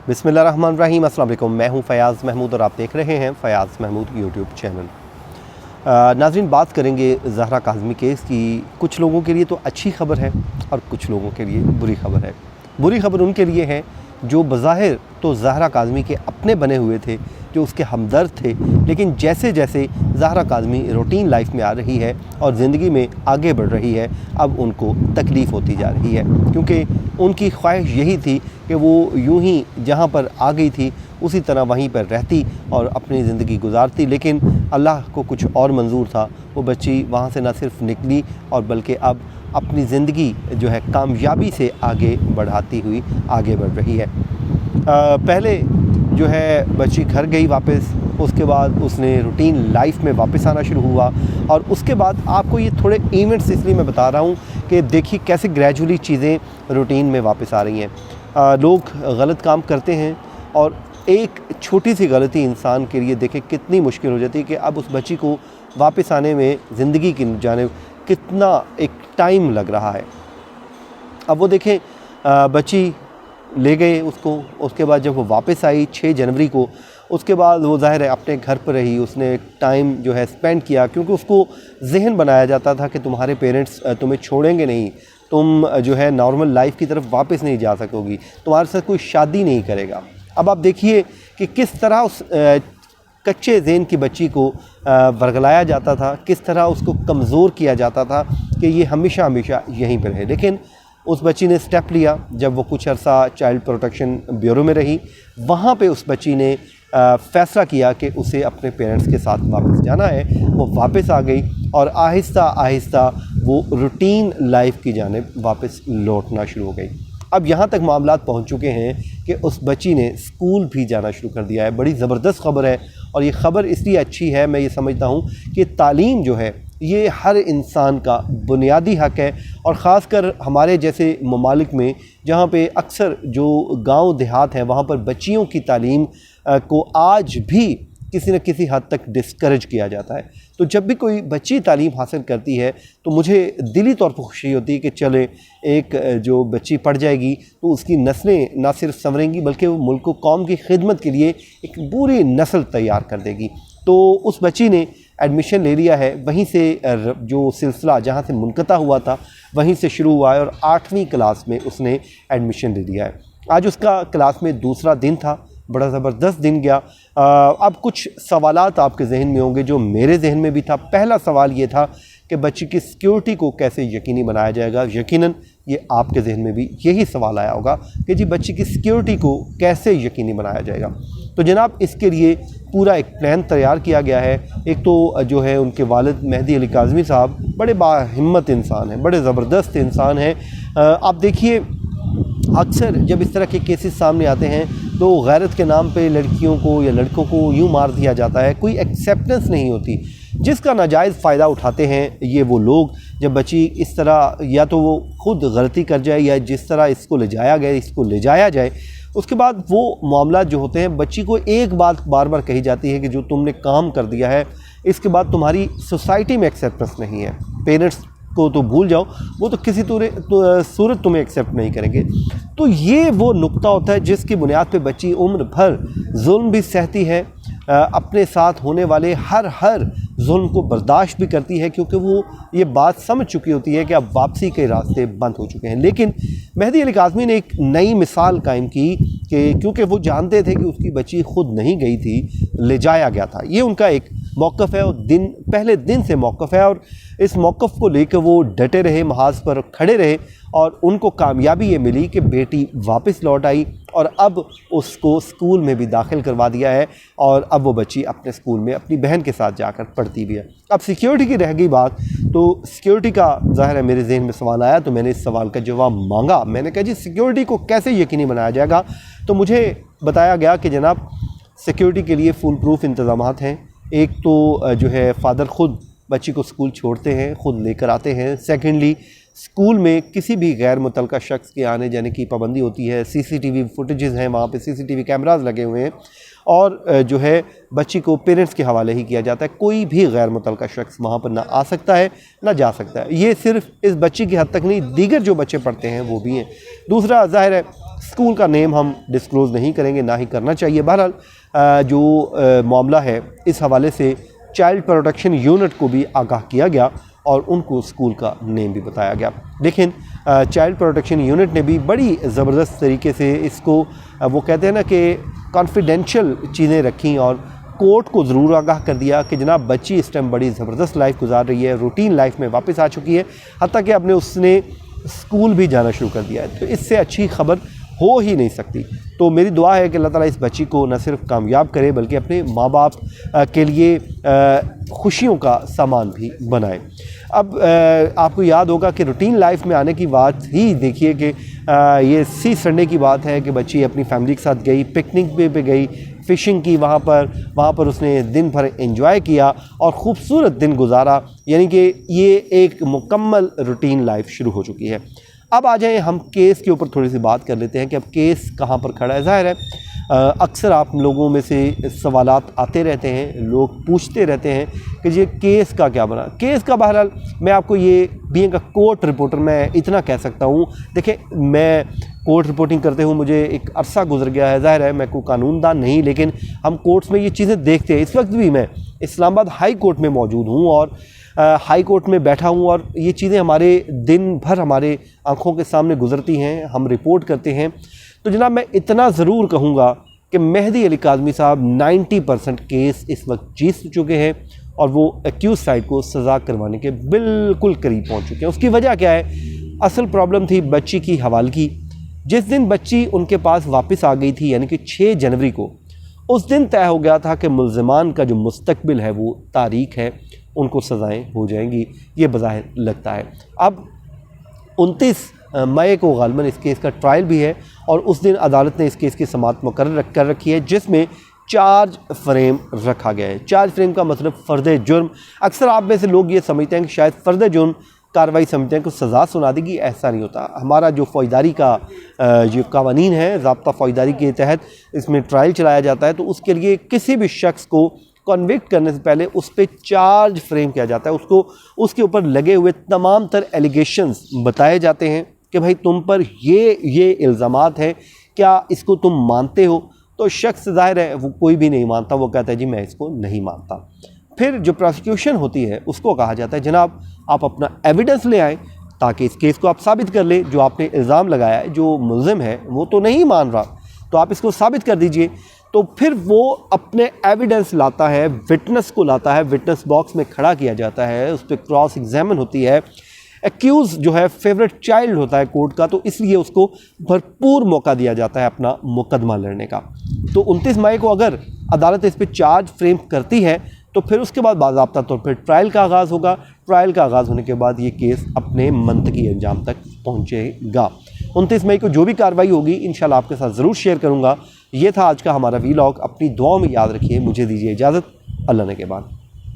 बिस्मिल्लाहिर्रहमानिर्रहीम। अस्सलाम वालेकुम। मैं हूं फ़याज़ महमूद और आप देख रहे हैं फ़याज़ महमूद यूट्यूब चैनल। नाज़रीन, बात करेंगे ज़हरा काज़मी केस की। कुछ लोगों के लिए तो अच्छी ख़बर है और कुछ लोगों के लिए बुरी ख़बर है। बुरी ख़बर उनके लिए है जो बज़ाहिर तो ज़हरा काज़मी के अपने बने हुए थे, जो उसके हमदर्द थे, लेकिन जैसे जैसे ज़हरा काज़मी रूटीन लाइफ में आ रही है और ज़िंदगी में आगे बढ़ रही है, अब उनको तकलीफ़ होती जा रही है, क्योंकि उनकी ख्वाहिश यही थी कि वो यूं ही जहां पर आ गई थी उसी तरह वहीं पर रहती और अपनी ज़िंदगी गुजारती, लेकिन अल्लाह को कुछ और मंजूर था। वो बच्ची वहाँ से न सिर्फ निकली और बल्कि अब अपनी ज़िंदगी जो है कामयाबी से आगे बढ़ाती हुई आगे बढ़ रही है। पहले जो है बच्ची घर गई वापस, उसके बाद उसने रूटीन लाइफ में वापस आना शुरू हुआ और उसके बाद आपको ये थोड़े इवेंट्स इसलिए मैं बता रहा हूँ कि देखिए कैसे ग्रेजुअली चीज़ें रूटीन में वापस आ रही हैं। लोग गलत काम करते हैं और एक छोटी सी गलती इंसान के लिए देखें कितनी मुश्किल हो जाती है कि अब उस बच्ची को वापस आने में ज़िंदगी की जाने कितना एक टाइम लग रहा है। अब वो देखें बच्ची ले गए उसको, उसके बाद जब वो वापस आई 6 जनवरी को, उसके बाद वो ज़ाहिर है अपने घर पर रही, उसने टाइम जो है स्पेंड किया, क्योंकि उसको ज़हन बनाया जाता था कि तुम्हारे पेरेंट्स तुम्हें छोड़ेंगे नहीं, तुम जो है नॉर्मल लाइफ की तरफ वापस नहीं जा सकोगी, तुम्हारे साथ कोई शादी नहीं करेगा। अब आप देखिए कि किस तरह उस कच्चे ज़हन की बच्ची को वर्गलाया जाता था, किस तरह उसको कमज़ोर किया जाता था कि ये हमेशा हमेशा यहीं पर है। लेकिन उस बच्ची ने स्टेप लिया। जब वो कुछ अरसा चाइल्ड प्रोटेक्शन ब्यूरो में रही, वहाँ पे उस बच्ची ने फ़ैसला किया कि उसे अपने पेरेंट्स के साथ वापस जाना है। वो वापस आ गई और आहिस्ता आहिस्ता वो रूटीन लाइफ की जानिब वापस लौटना शुरू हो गई। अब यहाँ तक मामलात पहुँच चुके हैं कि उस बच्ची ने स्कूल भी जाना शुरू कर दिया है। बड़ी ज़बरदस्त ख़बर है और ये ख़बर इसलिए अच्छी है, मैं ये समझता हूँ कि तालीम जो है ये हर इंसान का बुनियादी हक़ है, और ख़ासकर हमारे जैसे ममालिक में जहाँ पे अक्सर जो गांव देहात हैं वहाँ पर बच्चियों की तालीम को आज भी किसी न किसी हद तक डिस्करेज किया जाता है। तो जब भी कोई बच्ची तालीम हासिल करती है तो मुझे दिली तौर पर खुशी होती है कि चले एक जो बच्ची पढ़ जाएगी तो उसकी नस्लें ना सिर्फ संवरेंगी बल्कि वो मुल्क व कौम की खिदमत के लिए एक पूरी नस्ल तैयार कर देगी। तो उस बच्ची ने एडमिशन ले लिया है। वहीं से जो सिलसिला जहाँ से मुनक़ता हुआ था वहीं से शुरू हुआ है और 8वीं क्लास में उसने एडमिशन ले लिया है। आज उसका क्लास में दूसरा दिन था, बड़ा ज़बरदस्त दिन गया। अब कुछ सवालात आपके जहन में होंगे जो मेरे जहन में भी था। पहला सवाल ये था कि बच्ची की सिक्योरिटी को कैसे यकीनी बनाया जाएगा। यकीनन ये आपके जहन में भी यही सवाल आया होगा कि जी बच्ची की सिक्योरिटी को कैसे यकीनी बनाया जाएगा। तो जनाब इसके लिए पूरा एक प्लान तैयार किया गया है। एक तो जो है उनके वालिद मेहदी अली काज़मी साहब बड़े बाहिम्मत इंसान हैं, बड़े ज़बरदस्त इंसान हैं। आप देखिए अक्सर जब इस तरह के केसेस सामने आते हैं तो गैरत के नाम पे लड़कियों को या लड़कों को यूँ मार दिया जाता है, कोई एक्सेप्टेंस नहीं होती, जिसका नाजायज़ फ़ायदा उठाते हैं ये वो लोग। जब बच्ची इस तरह या तो वो खुद गलती कर जाए या जिस तरह इसको ले जाया गया इसको ले जाया जाए, उसके बाद वो मामला जो होते हैं बच्ची को एक बात बार बार कही जाती है कि जो तुमने काम कर दिया है इसके बाद तुम्हारी सोसाइटी में एक्सेप्टेंस नहीं है। पेरेंट्स को तो भूल जाओ, वो तो किसी सूरत तुम्हें एक्सेप्ट नहीं करेंगे। तो ये वो नुक्ता होता है जिसकी बुनियाद पे बच्ची उम्र भर जुल्म भी सहती है, अपने साथ होने वाले हर जुल्म को बर्दाश्त भी करती है, क्योंकि वो ये बात समझ चुकी होती है कि अब वापसी के रास्ते बंद हो चुके हैं। लेकिन मेहदी अली काज़मी ने एक नई मिसाल कायम की कि क्योंकि वो जानते थे कि उसकी बच्ची खुद नहीं गई थी, ले जाया गया था। ये उनका एक मौक़िफ़ है और पहले दिन से मौक़िफ़ है और इस मौक़िफ़ को लेकर वो डटे रहे, महाज पर खड़े रहे और उनको कामयाबी ये मिली कि बेटी वापस लौट आई और अब उसको स्कूल में भी दाखिल करवा दिया है और अब वो बच्ची अपने स्कूल में अपनी बहन के साथ जाकर पढ़ती भी है। अब सिक्योरिटी की रह गई बात, तो सिक्योरिटी का ज़ाहिर है मेरे जहन में सवाल आया तो मैंने इस सवाल का जवाब मांगा। मैंने कहा जी सिक्योरिटी को कैसे यकीनी बनाया जाएगा, तो मुझे बताया गया कि जनाब सिक्योरिटी के लिए फुल प्रूफ इंतज़ामात हैं। एक तो जो है फ़ादर ख़ुद बच्ची को स्कूल छोड़ते हैं, ख़ुद लेकर आते हैं। सेकेंडली स्कूल में किसी भी गैर मुतल्लका शख्स के आने जाने की पाबंदी होती है। सीसीटीवी फुटेजेस हैं, वहाँ पे सीसीटीवी कैमरास लगे हुए हैं और जो है बच्ची को पेरेंट्स के हवाले ही किया जाता है। कोई भी गैर मुतल्लका शख्स वहाँ पर ना आ सकता है ना जा सकता है। ये सिर्फ इस बच्ची की हद तक नहीं, दीगर जो बच्चे पढ़ते हैं वो भी हैं। दूसरा ज़ाहिर है स्कूल का नेम हम डिस्क्लोज़ नहीं करेंगे, ना ही करना चाहिए। बहरहाल जो मामला है इस हवाले से चाइल्ड प्रोटेक्शन यूनिट को भी आगाह किया गया और उनको स्कूल का नेम भी बताया गया। लेकिन चाइल्ड प्रोटेक्शन यूनिट ने भी बड़ी ज़बरदस्त तरीके से इसको वो कहते हैं ना कि कॉन्फिडेंशियल चीज़ें रखी और कोर्ट को ज़रूर आगाह कर दिया कि जनाब बच्ची इस टाइम बड़ी ज़बरदस्त लाइफ गुजार रही है, रूटीन लाइफ में वापस आ चुकी है, हत्ता कि अपने उसने स्कूल भी जाना शुरू कर दिया है। तो इससे अच्छी खबर हो ही नहीं सकती। तो मेरी दुआ है कि अल्लाह ताला इस बच्ची को न सिर्फ कामयाब करे बल्कि अपने माँ बाप के लिए खुशियों का सामान भी बनाए। अब आपको याद होगा कि रूटीन लाइफ में आने की बात ही देखिए कि ये इसी संडे की बात है कि बच्ची अपनी फैमिली के साथ गई, पिकनिक पे गई, फ़िशिंग की वहाँ पर उसने दिन भर एंजॉय किया और ख़ूबसूरत दिन गुजारा। यानी कि ये एक मुकम्मल रूटीन लाइफ शुरू हो चुकी है। अब आ जाएं हम केस के ऊपर थोड़ी सी बात कर लेते हैं कि अब केस कहाँ पर खड़ा है। ज़ाहिर है अक्सर आप लोगों में से सवालात आते रहते हैं, लोग पूछते रहते हैं कि ये केस का क्या बना। केस का बहरहाल मैं आपको ये बीइंग अ कोर्ट रिपोर्टर मैं इतना कह सकता हूँ। देखिए मैं कोर्ट रिपोर्टिंग करते हुए मुझे एक अरसा गुजर गया है। ज़ाहिर है मैं कोई कानूनदान नहीं, लेकिन हम कोर्ट्स में ये चीज़ें देखते हैं। इस वक्त भी मैं इस्लामाबाद हाई कोर्ट में मौजूद हूँ और हाई कोर्ट में बैठा हूँ और ये चीज़ें हमारे दिन भर हमारे आंखों के सामने गुजरती हैं, हम रिपोर्ट करते हैं। तो जनाब मैं इतना ज़रूर कहूँगा कि मेहदी अली काज़मी साहब 90% केस इस वक्त जीत चुके हैं और वो एक्यूज साइड को सज़ा करवाने के बिल्कुल करीब पहुँच चुके हैं। उसकी वजह क्या है? असल प्रॉब्लम थी बच्ची की हवालगी। जिस दिन बच्ची उनके पास वापस आ गई थी यानी कि 6 जनवरी को, उस दिन तय हो गया था कि मुल्ज़िमान का जो मुस्तकबिल है वो तारीख है, उनको सज़ाएँ हो जाएंगी, ये बज़ाहिर लगता है। अब 29 मई को गालिबन इस केस का ट्रायल भी है और उस दिन अदालत ने इस केस की समाअत मुकर्रर कर रखी है जिसमें चार्ज फ्रेम रखा गया है। चार्ज फ्रेम का मतलब फ़र्द जुर्म। अक्सर आप में से लोग ये समझते हैं कि शायद फ़र्द जुर्म कार्रवाई समझते हैं कि सज़ा सुना देगी, ऐसा नहीं होता। हमारा जो फ़ौजदारी का जो कानून है, ज़ाब्ता फ़ौजदारी के तहत इसमें ट्रायल चलाया जाता है, तो उसके लिए किसी भी शख्स को कन्विक्ट करने से पहले उस पर चार्ज फ्रेम किया जाता है। उसको उसके ऊपर लगे हुए तमाम तर एलिगेशंस बताए जाते हैं कि भाई तुम पर ये इल्ज़ामात हैं, क्या इसको तुम मानते हो? तो शख्स ज़ाहिर है वो कोई भी नहीं मानता, वो कहता है जी मैं इसको नहीं मानता। फिर जो प्रोसिक्यूशन होती है उसको कहा जाता है जनाब आप अपना एविडेंस ले आएँ ताकि इस केस को आप साबित कर ले। जो आपने इल्ज़ाम लगाया है, जो मुल्ज़िम है वो तो नहीं मान रहा, तो आप इसको साबित कर दीजिए। तो फिर वो अपने एविडेंस लाता है, विटनेस को लाता है, विटनेस बॉक्स में खड़ा किया जाता है, उस पर क्रॉस एग्जामिन होती है। एक्यूज़ जो है फेवरेट चाइल्ड होता है कोर्ट का, तो इसलिए उसको भरपूर मौका दिया जाता है अपना मुकदमा लड़ने का। तो 29 मई को अगर अदालत इस पर चार्ज फ्रेम करती है तो फिर उसके बाद बाज़ाब्ता तौर पर ट्रायल का आगाज़ होगा। ट्रायल का आगाज़ होने के बाद ये केस अपने मंतकी अंजाम तक पहुँचेगा। 29 मई को जो भी कार्रवाई होगी इंशाल्लाह आपके साथ ज़रूर शेयर करूँगा। ये था आज का हमारा वीलॉग। अपनी दुआओं में याद रखिए। मुझे दीजिए इजाज़त। अल्लाह ने के बाद।